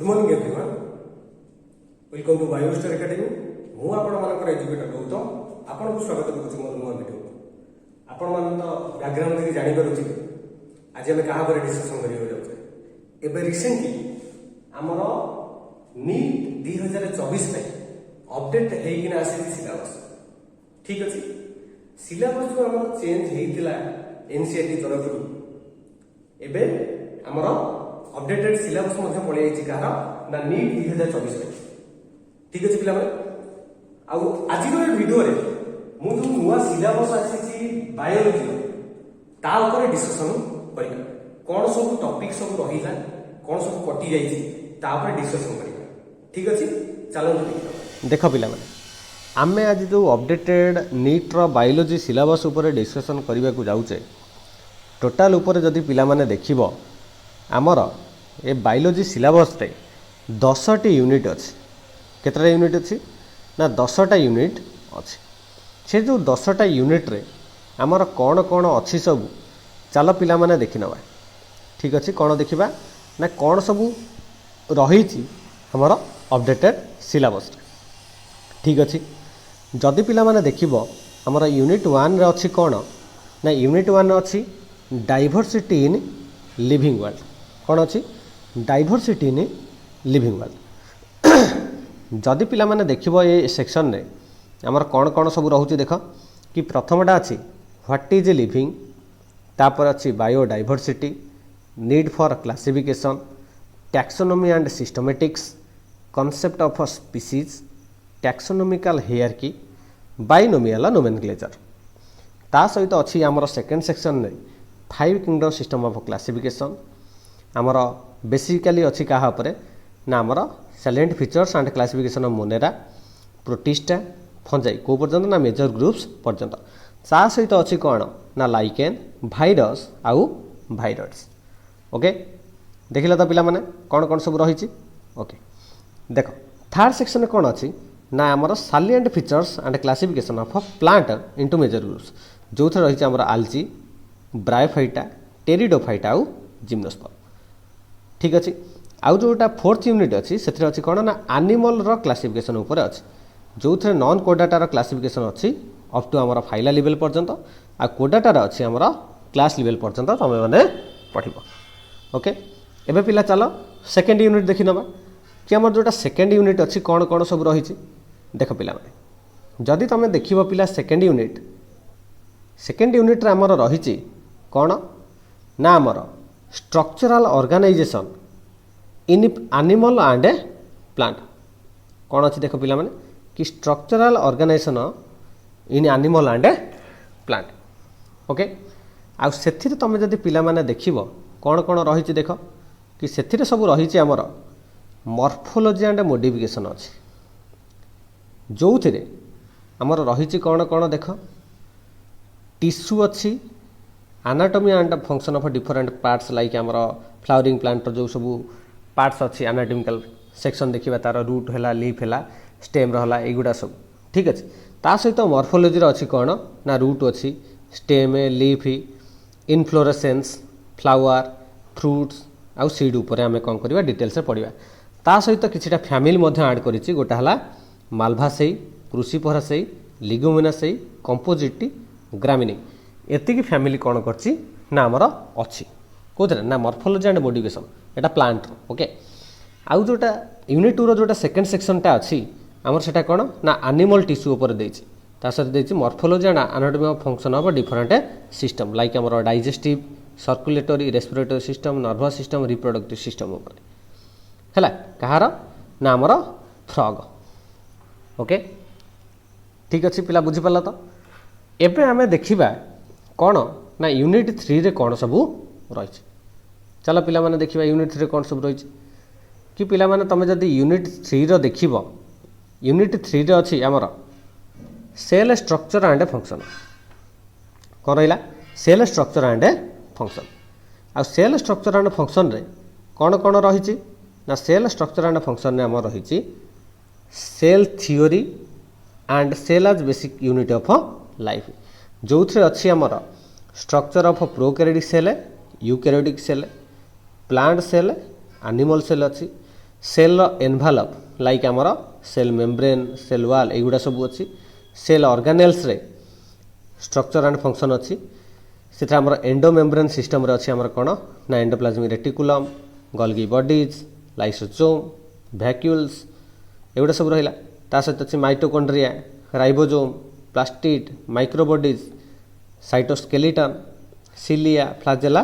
Good morning everyone welcome to Biostar Academy मु आपण मानकर एजुकेटर गौतम आपन को स्वागत करूँ मोर नुआ वीडियो आपण मान तो बैकग्राउंड देखि जानि पारुछि आज हम कहा पर डिस्कशन करियो जाउछे एबे रिसेंटली हमर नीट 2024 में अपडेट हेकिना आसी सिलेबस ठीक अछि सिलेबस को हमर चेंज हेतिला एनसीईआरटी तरफ एबे हमर अपडेटेड सिलेबस मध्य पळि आइछि कहार ना नीट 2024 में ठीक अछि पिला आउ आज वीडियो रे मु जो नुआ सिलेबस आसी बायोलॉजी ता ऊपर डिस्कशन करिया कोन सब टॉपिक सब रहिला कोन सब कटि जाइछि ता ऊपर डिस्कशन करिया ठीक अछि चलो देख पिला आमे आज जो अपडेटेड नीट रो बायोलॉजी सिलेबस ऊपर डिस्कशन करबा को जाउचे टोटल ऊपर जदि पिला माने देखिबो आमर ए बायोलॉजी सिलेबस रे 10टी यूनिट अच्छी केतरा यूनिट अच्छी ना 10टा यूनिट अच्छी से जो 10टा यूनिट रे आमर कौन कौन अच्छी सब चलो पिला माने देखि नबा ठीक अच्छे कौन देखिबा ना कौन सब रही हमर अपडेटेड सिलेबस ठीक अच्छे जदि पिला माने देखिबो हमर यूनिट 1 रे अच्छी कौन ना यूनिट 1 अच्छी डाइवर्सिटी इन लिविंग वर्ल्ड कौन अच्छी डाइवर्सिटी इन लिविंग वर्ल्ड जदि पिला माने देखिबो ए सेक्शन रे हमर कौन कौन सब रहउची देख कि प्रथमटा अच्छी व्हाट इज लिविंग तापर अच्छी biodiversity need for classification taxonomy and systematics concept of a species taxonomical hierarchy binomial nomenclature ता सहित अच्छी हमर सेकंड सेक्शन रे 5 किंगडम सिस्टम ऑफ क्लासिफिकेशन हमर बेसिकली अच्छी कहा उपरे ना हमर silent features and classification of Monera Protista Fungi को पर्यंत ना मेजर ग्रुप्स पर्यंत ता सहित अच्छी कौन ना लाइकेन भाइरस आउ भाइरस ओके देखिला तो पिला माने कौन कौन सब रही ओके देख थर्ड सेक्शन कौन अच्छी ना हमर silent features and classification of plant into major groups जो थे रही हमर आल्जी ब्रायोफाइटा टेरिडोफाइटा आउ जिम्नोस्पर्म ठीक अच्छे आउ जोटा फोर्थ यूनिट अच्छी से अच्छी कौन ना एनिमल रो क्लासिफिकेशन ऊपर अच्छी जो थे नॉन कोडाटार क्लासिफिकेशन अच्छी अप टू आमर फाइला लेवल पर्यंत आ कोडाटार अच्छी आमर क्लास लेवल पर्यंत तुम मैंने पढ़ ओके एबे पिला चलो सेकेंड यूनिट देखि नबा कि आमर जोटा सेकेंड यूनिट अच्छी कौन कौन सब रही देख पिला माने जदि तुम देखिबो पिला सेकेंड यूनिट रे आमर रही कौन ना आमर structural organisation in animal and plant कौन अच्छी देख पिला माने कि structural organisation in animal and plant okay आ सेथिरे तुम जदि पिला माने देखिबो कौन कौन रही देख कि सेथिरे सब रही आमर मॉर्फोलॉजी एंड मॉडिफिकेशन अच्छी जो थे आमर रही कौन कौन देख टिश्यू अच्छी anatomy and function of different parts like आमर फ्लावरिंग प्लांट जो सब पार्ट्स अच्छी एनाटॉमिकल सेक्शन देखिबा तार रूट है लीफ है स्टेम रहा एगुड़ा सब ठीक अच्छे ता सहित मॉर्फोलॉजी अच्छी कौन ना रूट अच्छी stem leaf inflorescence flower fruits आउ सीड उपर आम कौन करवा डिटेल्स पढ़ा ता सहित किछिटा फैमिली ऐड करिछि गोटा हला मालभासेई क्रुसिफरासेई लिगुमिनासेई कंपोजिटी ग्रामिनी एतिकी फैमिली कौन करछि ना आमर अच्छी कोथरे ना morphology and modification Etah plant okay आउ जोटा यूनिट 2 रो जोटा सेकंड सेक्शनटा अच्छी आमर सेटा कौन ना एनिमल टिश्यू ऊपर देछि ता सहित देछि morphology and anatomy of function of different system like आमर digestive circulatory respiratory system nervous system reproductive system ऊपर हैला कहार ना आमर फ्रॉग ओके ठीक अच्छे पिला बुझी पाला तो एबे आमे देखिबा कौन ना यूनिट 3 रे कौन सब रही चलो पिला माने देखिबा यूनिट 3 रे कौन सब रही कि पिला माने तमे जदि यूनिट 3 रो देखिबो यूनिट 3 रे अछि हमर सेल स्ट्रक्चर एंड फंक्शन कौन रहिला सेल स्ट्रक्चर एंड फंक्शन आ सेल स्ट्रक्चर एंड फंक्शन रे कौन कौन रही ना सेल स्ट्रक्चर एंड फंक्शन रे हमर रही cell theory and cell as basic unit of life जो थे अच्छी आमर structure of prokaryotic cell eukaryotic cell plant cell animal cell अच्छी सेल एनभालप लाइक आमर सेल मेम्ब्रेन सेल वाल एगुड़ा सब अच्छी सेल ऑर्गेनेल्स रे स्ट्रक्चर एंड फंक्शन अच्छी से आमर एंडो मेम्ब्रेन सिस्टम रे अच्छी आमर कौन ना endoplasmic reticulum Golgi bodies lysosome vacuoles एगुड़ा सब रहा ता सहित अच्छी mitochondria ribosome plastid microbodies cytoskeleton cilia flagella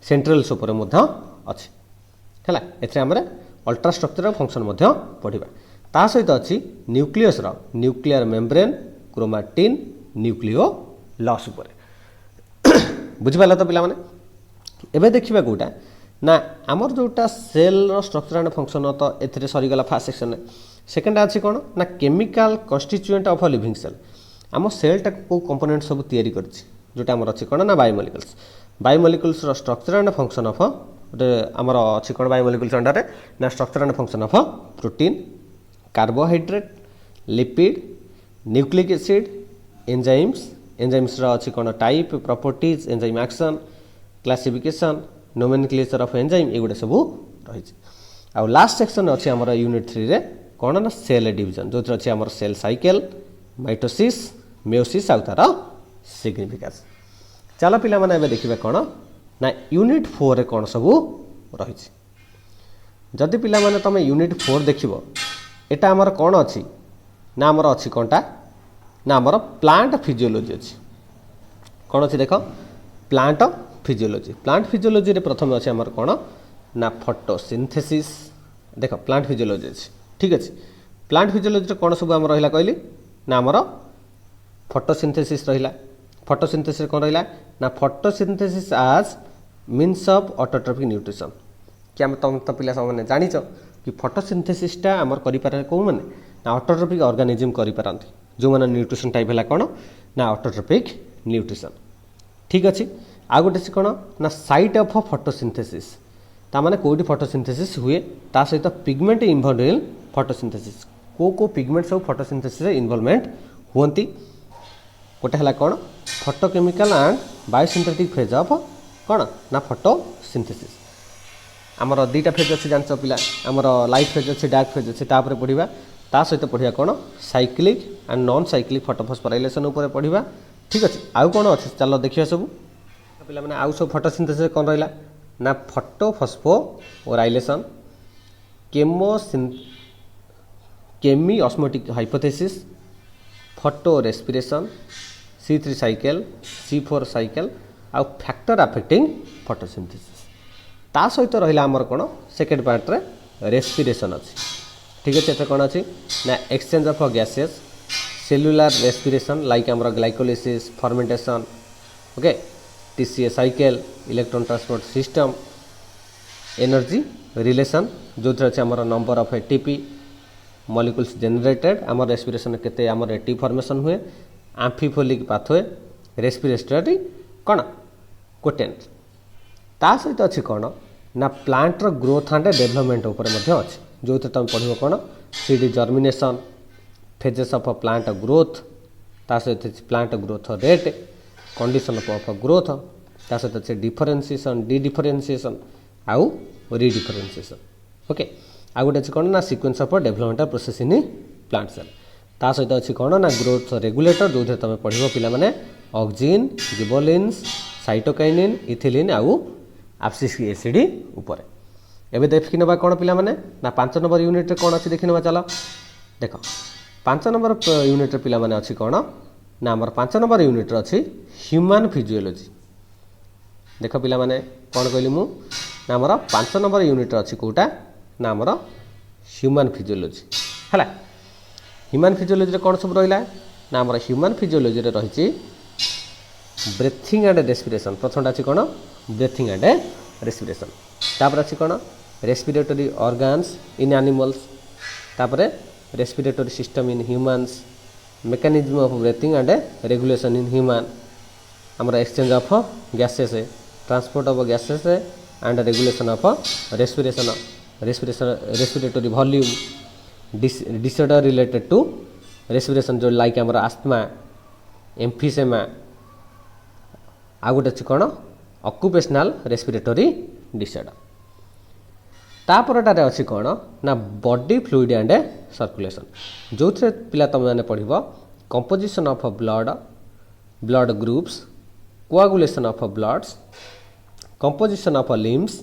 centrioles उपर अच्छी है एथे आम अल्ट्रा स्ट्रक्चर फंक्शन पढ़ा ता सहित अच्छी nucleus nuclear membrane chromatin nucleolus उपर बुझिपाल तो पिला माने एबे देखिबा कोटा ना आमर जोटा सेल स्ट्रक्चर एंड फंक्शन तो एथिरे सरीगला फास्ट सेक्शन सेकेंड अच्छी कौन ना chemical constituent of a living cell आम सेलटा को कंपोनेंट सब तैयारी करछि जोटा आमर अच्छी कौन ना biomolecules structure and function of गोटे आमर अच्छी कौन बायोमोलिकुल्स अंडर ना structure and function of protein carbohydrate lipid nucleic acid enzymes अच्छी कौन type properties enzyme action classification nomenclature of enzyme एगुड़ा सब रही आ लास्ट सेक्शन अच्छी आमर यूनिट 3 रे कौन ना सेल डिविजन जो अच्छी आमर सेल साइकेल माइटोसिस मेयोसिस आउ तार सिग्निफिकेंस चलो पिला माने एबे देखिबा कौन ना यूनिट 4 रे कौन सब रही जदि पिला माने तुम यूनिट 4 देखिबो एटा आमर कौन अच्छी ना आमर अच्छी कौनटा ना आमर प्लांट फिजियोलॉजी अच्छी कौन अच्छी देख प्लांट फिजियोलॉजी रे प्रथम अच्छे आमर कौन ना फोटोसिंथेसिस देख प्लांट फिजियोलॉजी अच्छी ठीक अच्छे प्लांट फिजियोलॉजी कौन सब आम रहा कहली ना आमर फोटोसिंथेसिस रहा फोटोसिंथेसिस कौन रहा ना फोटोसिंथेसिस आज मीन्स ऑफ ऑटोट्रोपिक न्यूट्रिशन कि आम तुम तो पिला सब जानिच कि फोटोसिंथेसिसटा आमर करें कौ मैंने ना ऑटोट्रोपिक ऑर्गेनिज्म करें जो मैंने न्यूट्रिशन टाइप है कौन ना ऑटोट्रोपिक न्यूट्रिशन ठीक अच्छे आ गोटे से कौन ना साइट ऑफ फोटोसिंथेसिस ताने कौटी फोटोसिंथेसिस हुए ता सहित पिगमेंट इन्वॉल्व इन फोटोसिंथेसिस को पिगमेंट सब फोटोसिंथेसिस इन्वॉल्वमेंट हुंती गोटे है कौन photochemical and biosynthetic phase of कौन ना फोटोसिंथेसिस आमर दुईटा फेज अच्छे जान पिला आमर लाइट फेज अच्छे डार्क फेज अच्छे तापर पढ़ा ता सहित पढ़ा कौन साइक्लिक एंड नॉन साइक्लिक फोटोफस्फोराइलेशन उपर पढ़ा ठीक अच्छे आउ कौन अच्छे चलो देखिए सब पिला माने आउ सब फोटोसिंथेसिस कौन रहा ना photophosphorylation chemiosmotic hypothesis photorespiration C3 cycle C4 cycle आउ फैक्टर अफेक्टिंग फोटोसिंथेसिस ता सहित रहा आमर कौन सेकेंड पार्ट रे रेस्पिरेशन अच्छी ठीक अच्छे एथे कौन अच्छी ना exchange of gases cellular respiration like आमर glycolysis fermentation okay TCA cycle electron transport system energy relation जो अच्छे आमर number of ATP molecules generated आमर रेस्पिरेशन केते आमर ATP फॉर्मेशन हुए एम्फिफोलिक पाथवे रेस्पिरेटरी कौन कोटेंट ता सहित अच्छी कौन ना प्लांटर ग्रोथ एंड डेवलपमेंट उपर अच्छे जो तुम पढ़ो कौन seed germination phases of plant growth ता सहित plant growth rate condition of growth ता सहित अच्छे डिफरेंशिएशन डिफरेंशिएशन आउ रिडिफरेंशिएशन ओके आ गोटे अच्छे कौन ना sequence of development process in plant cell ता सहित अच्छी कौन ना ग्रोथ रेगुलेटर जो तुम पढ़ो पिला ऑक्सिन गिबोलिन्स साइटोकाइनिन इथिलिन आउ एब्सिसिक एसिड उपर एवं देखी ना कौन पिला ना 5 नंबर यूनिट कौन अच्छी देखी ना चलो देख 5 नंबर यूनिट पिला अच्छी कौन ना आमर 5 नंबर यूनिट अच्छी ह्यूमन फिजियोलॉजी देख पिला कौन कहली मु ना आमर 5 नंबर यूनिट अच्छी कौटा ना आमर ह्यूमन फिजियोलॉजी है ह्यूमन फिजियोलॉजी कौन सब रहा ना आमर ह्यूमन फिजियोलॉजी रही ब्रेथिंग एंड रेस्पिरेशन प्रथम अच्छी कौन ब्रेथिंग एंड रेस्पिरेशन तापर अच्छी कौन रेस्पिरेटरी ऑर्गन्स इन एनिमल्स तापर respiratory system in humans mechanism of breathing and regulation in human आमर exchange of gases transport of gases and regulation of respiratory volume disorder related to respiration जो like आमर asthma emphysema आ गोटे अच्छी कौन occupational respiratory disorder तापरटारे अच्छी कौन ना बॉडी फ्लूइड एंड सर्कुलेशन जो थे पिला तुम मैंने पढ़ composition of blood blood groups coagulation of bloods composition of lymphs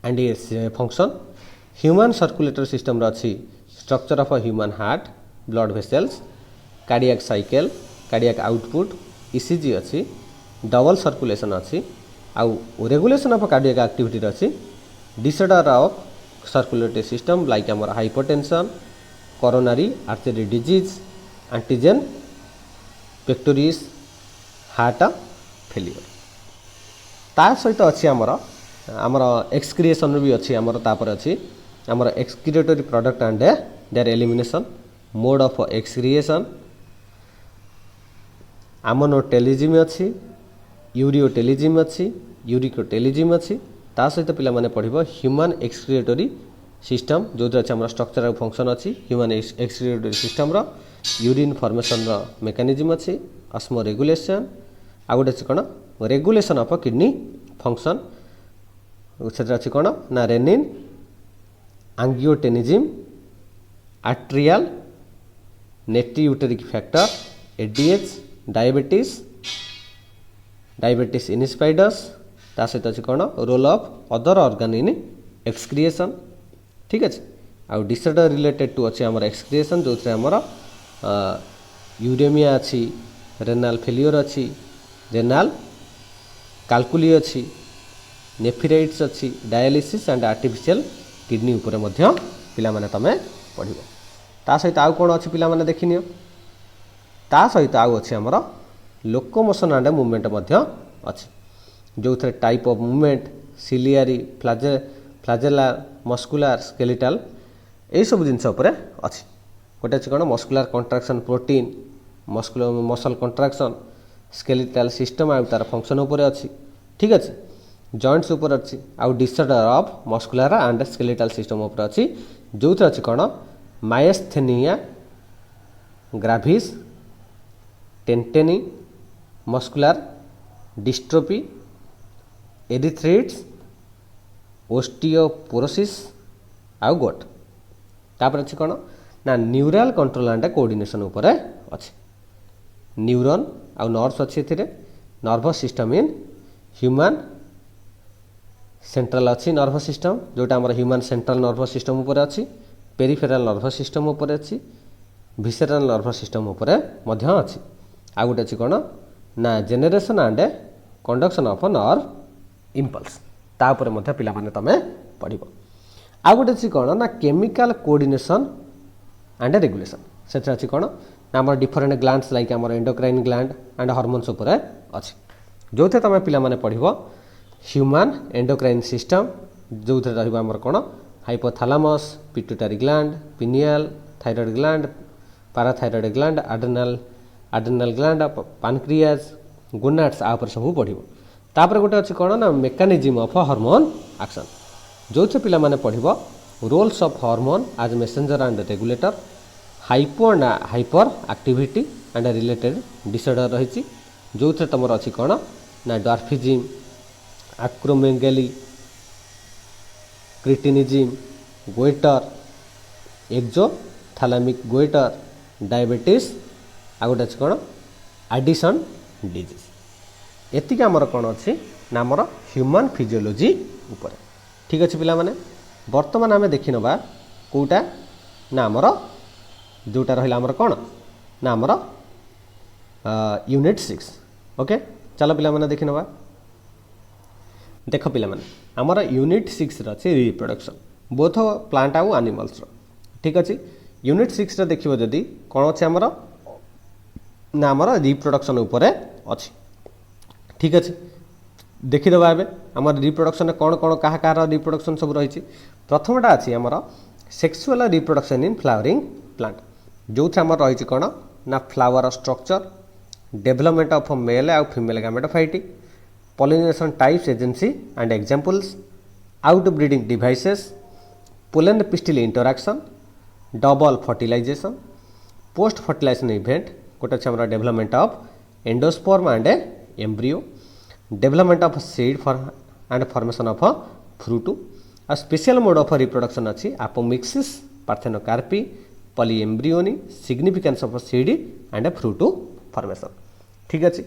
and ये फंक्शन ह्यूमन सर्कुलेटरी सिस्टम अच्छी structure of human heart blood vessels cardiac cycle cardiac output ECG अच्छी double circulation अच्छी आउ रेगुलेशन ऑफ कार्डियक एक्टिविटी अच्छी disorder of circulatory system like आमर hypertension coronary artery disease angina pectoris heart failure ता सहित अच्छी आमर एक्सक्रिएशन भी अच्छी आमर तापर अच्छी आमर excretory product and their elimination mode of excretion ammonotelism अच्छी यूरियोटेलिजिम अच्छी यूरिकोटेलिजिम अच्छी ता सहित पिला माने पढ़िबो ह्यूमन एक्सक्रिएटरी सिस्टम जो अच्छे आम स्ट्रक्चर फंक्शन अच्छी ह्यूमन एक्सक्रिएटरी सिस्टम रो यूरिन फॉर्मेशन रो मेकानिज्म अच्छी ऑस्मो रेगुलेशन आ गोटे कौन रेगुलेशन ऑफ किडनी फंक्शन से अच्छी कौन ना renin angiotensin atrial natriuretic factor ADH diabetes insipidus ता सहित अच्छी कौन role of other organ in excretion ठीक अच्छे आउ डिसऑर्डर रिलेटेड टू अच्छे आमर एक्सक्रिएशन जो आमर यूरेमिया अच्छी रेनाल फेलियर अच्छी रेनाल काल्कुली अच्छी नेफ्राइटिस अच्छी डायलिसिस एंड आर्टिफिशियल किडनी उपरे मध्य पिला माने तमे पढ़िबो ता सहित आउ कोन अच्छी पिला माने देखिनियो ता सहित आउ अच्छे आमर लोकोमोशन एंड मूवमेंट मध्य अच्छी जो थे type of movement ciliary flagella muscular skeletal यही सब जिनस अच्छी गोटे अच्छी कौन muscular contraction protein muscle contraction skeletal system आ तार फंक्शन उपर अच्छी ठीक अच्छे जॉइंट्स उपर अच्छी आउ disorder of muscular and skeletal system उपर अच्छी जो थे अच्छी कौन myasthenia gravis tetany muscular dystrophy arthritis osteoporosis आउ गोट तापर अच्छी कौन ना न्यूराल कंट्रोल एंड कोऑर्डिनेशन उपर अच्छी न्यूरॉन आउ नर्व्स अच्छी एथिरे nervous system in human central अच्छी नर्वस सिस्टम जोटा आमर ह्यूमन सेंट्रल नर्वस सिस्टम उपर अच्छी पेरिफेराल नर्वस सिस्टम उपर अच्छी विसेराल नर्वस सिस्टम उपर मध्य अच्छी आ गोटे अच्छी कौन ना generation and conduction of nerve impulse तापर मध्य पिला माने तमे पढ़िबो आ गोटे अच्छी कौन ना केमिकल कोऑर्डिनेशन एंड रेगुलेशन से अच्छी कौन ना आमर डिफरेंट ग्लैंड्स लाइक आमर एंडोक्राइन ग्लैंड एंड हार्मोन्स उपर अच्छी जो थे तमे पिला माने पढ़िबो ह्यूमन एंडोक्राइन सिस्टम जो थे रहइबो आमर कौन hypothalamus pituitary gland pineal thyroid gland parathyroid gland adrenal gland pancreas gonads आ पर सब पढ़िबो तापर गोटे अच्छी कौन ना मेकानिज्म ऑफ हार्मोन एक्शन जो थे पिला माने पढ़िबो roles of hormone as messenger and regulator hypo and hyper activity and related disorder रही जो थे तुम अच्छी कौन ना dwarfism acromegaly cretinism goitre exophthalmic goitre diabetes आ गोटे अच्छी कौन एडिशन डिजीज एतिक आमर कौन अच्छी ना आमर ह्यूमन फिजियोलॉजी उपर ठीक अच्छे पिला माने वर्तमान आम देखि नबा कोटा ना आमर जोटा रहिला आमर कौन ना आमर यूनिट 6 ओके चलो पिला माने देखि नबा देख पिला माने आमर यूनिट 6 रे अछि रिप्रोडक्शन बोथ प्लांट आउ एनिमल्स रो ठीक अच्छे यूनिट 6 रे देखिबो जदी कौन अछि आमर ना आमर रिप्रोडक्शन उपर अछि ठीक अच्छे देखीदबा ए आम रिप्रोडक्शन कौन कौन क्या कह रिप्रोडक्शन सब रही प्रथमटा अच्छी आमर sexual reproduction in flowering plant जो थे आमर रही कौन ना flower structure development of male आउ female gametophyte pollination types agency and examples out breeding devices pollen pistil interaction double fertilisation post fertilisation event गोटे अच्छे development of endosperm and embryo development of seed for and formation of fruit आ special mode of reproduction अच्छी apomixis parthenocarpy polyembryony significance of seed and fruit formation ठीक अच्छे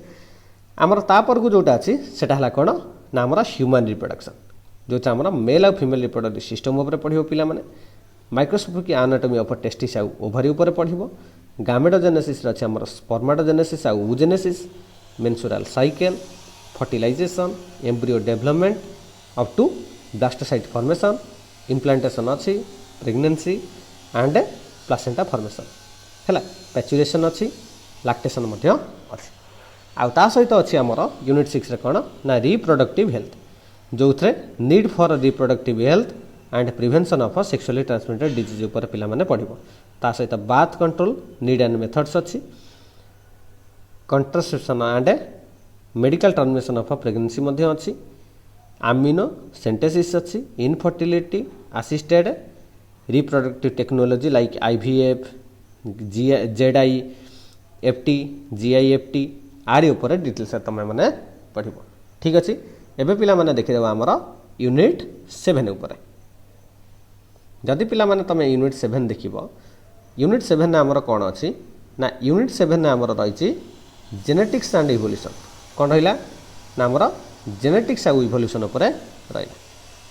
आमर तापर को जोटा अच्छी सेटा हला कोन ना आमर ह्यूमन रिप्रोडक्शन जो आमर मेल और फीमेल रिप्रोडक्टिव सिस्टम उपर पढ़िबो पिला माने माइक्रोस्कोपिक एनाटॉमी ऑफ टेस्टिस आ ओवरी उपर पढ़िबो गामेटोजेनेसिस रे आमर स्पर्माटोजेनेसिस आ oogenesis menstrual cycle fertilisation embryo development up to blastocyst formation implantation अच्छी प्रेगनेंसी एंड प्लासेंटा फॉर्मेशन है पैचुरेशन अच्छी लैक्टेशन अच्छी आउ ता सहित अच्छी आमर यूनिट 6 रे कौन ना रिप्रोडक्टिव हेल्थ जो थे need for reproductive health and prevention of sexually transmitted disease उपर पिला माने पढ़िबो ता सहित birth control need and methods अच्छी contraception and medical termination of pregnancy मध्य अच्छी आमिनो सेंटेसिस अच्छी infertility assisted reproductive technology like IVF ZIFT GIFT आरि उपर डिटेल्स तुम मैंने पढ़ ठीक अच्छे एबे पिला माने देखिदेव आमर यूनिट 7 उपर जदि पिला माने तुम यूनिट 7 देखिबो यूनिट 7 आमर कौन अच्छी ना यूनिट 7 आमर रही जेनेटिक्स एंड इवोल्यूशन कौन रहा ना आमर जेनेटिक्स आउ इवोल्यूशन उपर रहा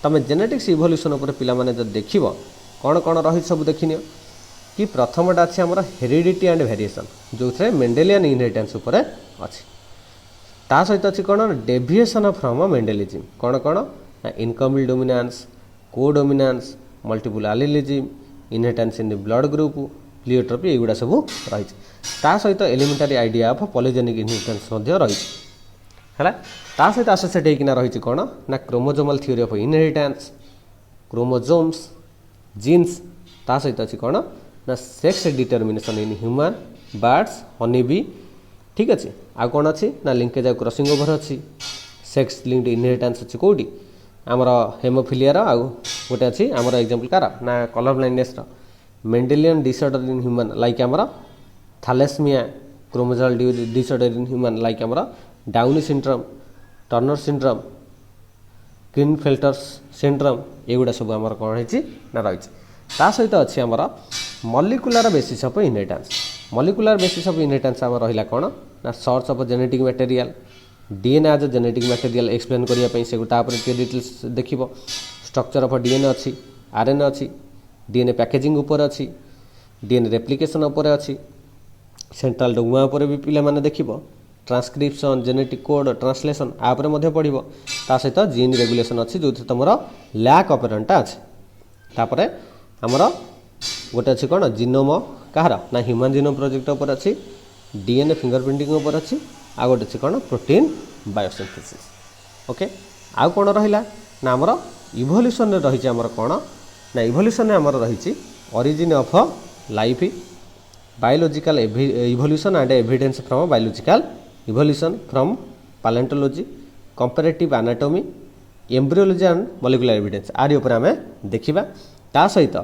तुम जेनेटिक्स इवोल्यूशन उपर पिला माने जब देखिबो कौन कौन रही सब देखिनियो कि प्रथमटा अच्छे आमर हेरिडिटी एंड वेरिएशन जो थे मेंडेलियन इनहेरिटेंस उपर अच्छी ता सहित अच्छी कौन डेविएशन फ्रॉम मेंडेलिज्म कौन कौन ना incomplete dominance codominance multiple allelism inheritance in blood group pleiotropy एगुड़ा सब रही ता सहित elementary idea of polygenic inheritance रही है ता सहित एसोसिएट होकिना रही कौन ना chromosomal theory of inheritance chromosomes genes ता सहित अच्छी कौन ना sex determination in human birds honey bee ठीक अच्छे आ कौन अच्छी ना लिंकेज क्रॉसिंग ओवर अच्छी सेक्स लिंक्ड इनहेरिटेंस अच्छी कौटी आमर हेमोफिलिया आउ गोटे अच्छी आमर एग्जांपल कार ना colour blindness Mendelian disorder in human like आमर thalassaemia chromosomal disorder in human like आमर Down syndrome Turner syndrome Klinefelter syndrome एगुड़ा सब आमर कौन है ना रही ता सहित अच्छी आमर molecular basis of inheritance molecular basis of inheritance आमर रहिला कौन ना source of genetic material DNA as genetic material explain करिया पई से तापर डिटेल्स देखिबो स्ट्रक्चर ऑफ डीएनए अच्छी आरएनए अच्छी डीएनए पैकेजिंग ऊपर अच्छी डीएनए रेप्लिकेशन ऊपर अच्छी सेंट्रल डोग्मा ऊपर भी पिला माने देखिबो ट्रांसक्रिप्शन जेनेटिक कोड ट्रांसलेशन आपर मध्य पढ़िबो ता सहित जीन रेगुलेशन अच्छी जो तुमर लैक ऑपरेंटा अच्छे तापर आमर गोटे अच्छी कौन जिनोम कहार ना ह्यूमन जिनोम प्रोजेक्ट उपर अच्छी डीएनए फिंगरप्रिंटिंग उपर अच्छी आ गोटे अच्छी कौन प्रोटीन बायोसिंथेसिस ओके आउ कौन रहिला ना आमर इवोल्यूशन रही आमर कौन ना इवोल्यूशन आमर रही origin of life biological evolution and evidence from biological evolution from palaeontology comparative anatomy embryology and molecular evidence आरि उपर आमे देखिबा ता सहित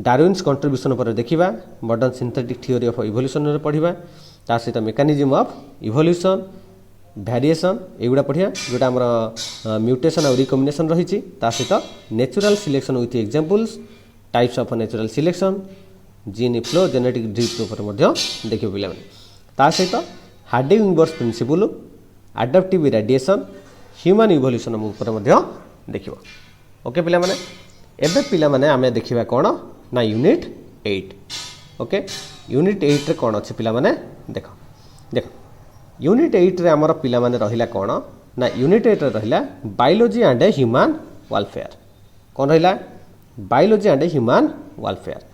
डार्विन्स कंट्रीब्यूशन पर देखिबा modern synthetic theory of evolution रे पढ़िबा ता सहित मेकानिज्म ऑफ इवोल्यूशन वेरिएशन एगुड़ा पढ़िया जोटा आमर म्यूटेशन और रिकॉम्बिनेशन रही ता सहित natural selection with examples types of natural selection gene flow genetic drift उपर मध्य देखिबो पिला माने ता सहित Hardy Weinberg principle adaptive radiation human evolution उपर मध्य देखिबो ओके पिला माने एबे पिला माने आमे देखिबा कोन ना यूनिट 8 ओके यूनिट 8 रे कोन अछि पिला माने देखो देखो यूनिट 8 रे हमर पिला माने रहिला कोन ना यूनिट 8 रे रहिला बायोलॉजी एंड ह्यूमन वेलफेयर कोन रहिला बायोलॉजी एंड ह्यूमन वेलफेयर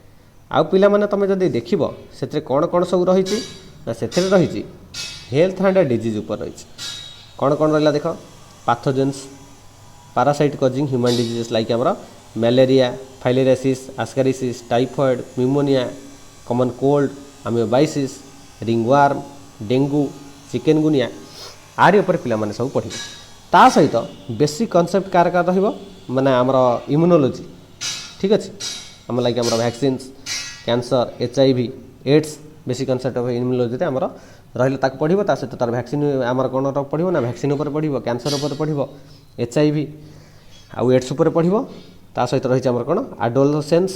आउ पिला माने तमे जदी देखिबो सेत्रे कोन कोन सब रहिछि ना सेत्रे रहिछि हेल्थ एंड डिजीज ऊपर रहिछि कोन कोन रहिला देखो pathogens parasite causing human diseases like हमरा malaria filariasis ascariasis typhoid pneumonia common cold amoebiasis ringworm dengue chikungunya आरि ऊपर पिला माने सब पढ़िबे ता सहित बेसिक कांसेप्ट कार कार रहिबो माने हमरा इम्यूनोलॉजी ठीक अछि हम लाइक हमरा vaccines cancer HIV AIDS basic concept of immunology रे हमरा रहिला ताक पढ़िबो ता सहित तार वैक्सीन हमरा कोन पढ़िबो ना वैक्सीन ऊपर पढ़िबो कैंसर ऊपर पढ़िबो एचआईवी आउ एड्स उपर पढ़िबो ता सहित रही आमर कोन adolescence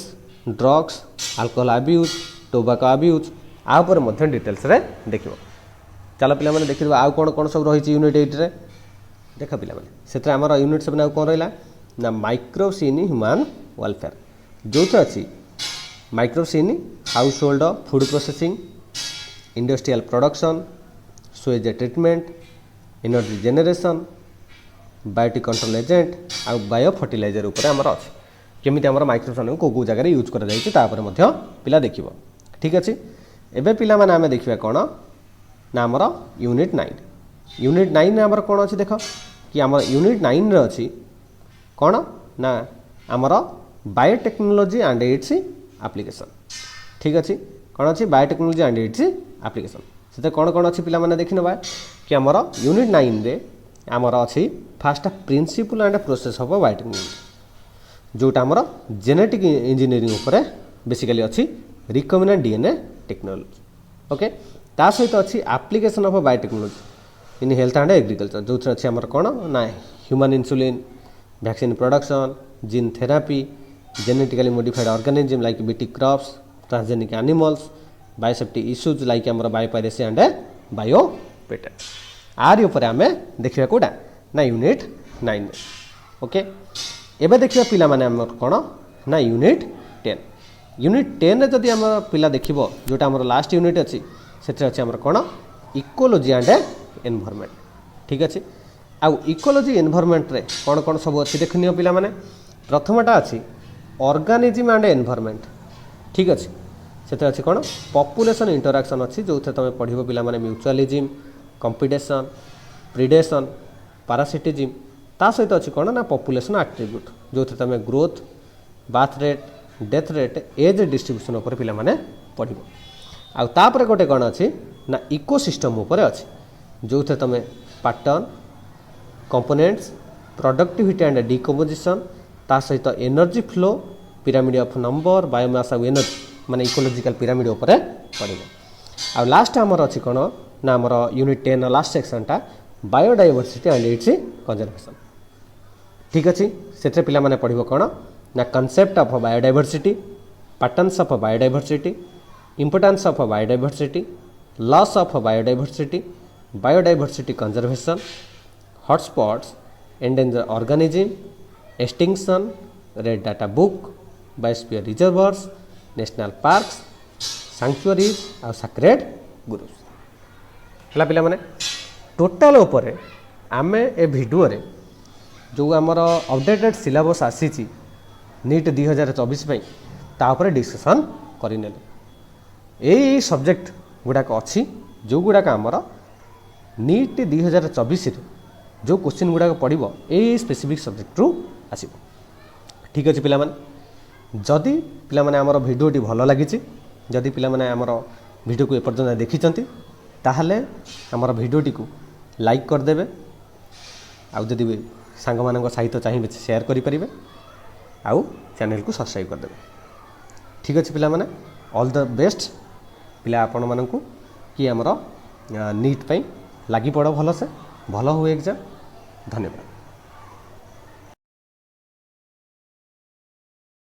drugs alcohol abuse tobacco abuse आ उपर मध्य डिटेल्स रे देखिबो। चलो पिला माने देखिबो आउ कोन कोन सब रही यूनिट 8 रे देख पिला माने सेत्र आमर यूनिट 7 आउ कोन रहला ना माइक्रोब्स इन ह्यूमन वेलफेयर जो अच्छी microbes in household food processing industrial production sewage treatment energy generation biotic control agent आ बायो फर्टिलाइजर उपर आमर अच्छे केमी आम माइक्रोब्स को कौ जगह यूज कर पिला देखिब। ठीक अच्छे एवं पिला माने आमे देखिबा कौन ना आमर यूनिट 9 आमर कौन अच्छी देख कि आम यूनिट 9 रे अच्छी कौन ना आमर बायोटेक्नोलोजी एंड इट्स एप्लिकेशन। ठीक अच्छे कौन अच्छी बायोटेक्नोलोजी एंड इट्स एप्लिकेशन से कौन कौन अच्छी पिला माने देखि नबा कि आमर यूनिट 9 रे आमर अच्छी first principle and process of biotechnology जोटा आमर जेनेटिक इंजीनियरिंग उपर बेसिकली अच्छी रिकम्बिनेंट डीएनए टेक्नोलॉजी। ओके ता सहित अच्छी application of biotechnology in health and agriculture जो अच्छी आमर कौन ना human insulin vaccine production gene therapy genetically modified organism like Bt crops transgenic animals biosafety issues like आमर बायोपायरेसी एंड बायो पेटेंट आर ऊपर आम देखा कौटा ना यूनिट 9। ओके एबे देखिए पिला माने आमर कौन ना यूनिट 10 रे जदि आम पिला देखिबो जोटा आमर लास्ट यूनिट अच्छी से अच्छे आमर कौन इकोलॉजी एंड एनवायरनमेंट। ठीक अच्छे आउ इकोलॉजी एनवायरनमेंट रे कौन कौन सब अच्छी देखनियो पिला माने प्रथमटा अच्छी ऑर्गेनिज्म एंड एनवायरनमेंट। ठीक अच्छे से अच्छी कौन पॉपुलेशन इंटरैक्शन अच्छी जो तुम पढ़िबो पिला माने म्यूचुअलिज्म कंपटीशन प्रिडेशन पारासिटिज्म ता सहित अच्छी कौन ना पॉपुलेशन एट्रिब्यूट जो तुम growth birth rate death rate age distribution उपर पिला माने पढ़िबो। आउ तापर गोटे कौन अच्छी ना इकोसिस्टम उपर अच्छी जो तुम pattern components productivity and decomposition ता सहित energy flow pyramid of number biomass आउ एनर्जी माने इकोलॉजिकल पिरामिड उपर पढ़िबो। आउ लास्ट आमर अच्छी कौन ना आमर यूनिट 10 लास्ट सेक्शनटा बायोडाइवर्सिटी एंड इट्स कंजर्वेशन। ठीक अच्छे से पिला माने पढ़िबो कौन ना concept of biodiversity patterns of biodiversity importance of biodiversity loss of biodiversity biodiversity conservation hotspots endanger organism extinction red data book biosphere reservoirs national parks sanctuaries uh sacred groups है पिला माने टोटाल उपरे आमे ए वीडियो रे जो आमर updated syllabus आसी NEET 2024 तापर डिस्कसन करने यही सब्जेक्ट गुड़ाक अच्छी जो गुड़ाक आमर नीट 2024 जो क्वेश्चन गुड़ाक पड़ो यही स्पेसिफिक सब्जेक्ट रु आसो। ठीक अच्छे पिला माने जदि पिला माने आमर वीडियोटी भल लगी जदि पिला माने आमर वीडियो को एपर्यंत देखिछंती ताहले आमर वीडियोटी को लाइक करदेवे आउ जदि सांग मानक सहित चाहिए शेयर करें आउ चैनल को सब्सक्राइब करदेवे। ठीक अच्छे पिला माने ऑल द बेस्ट पिला आपण मानकु कि आमर नीट पई लागी पड़ भल से भल हुए एग्जाम। धन्यवाद।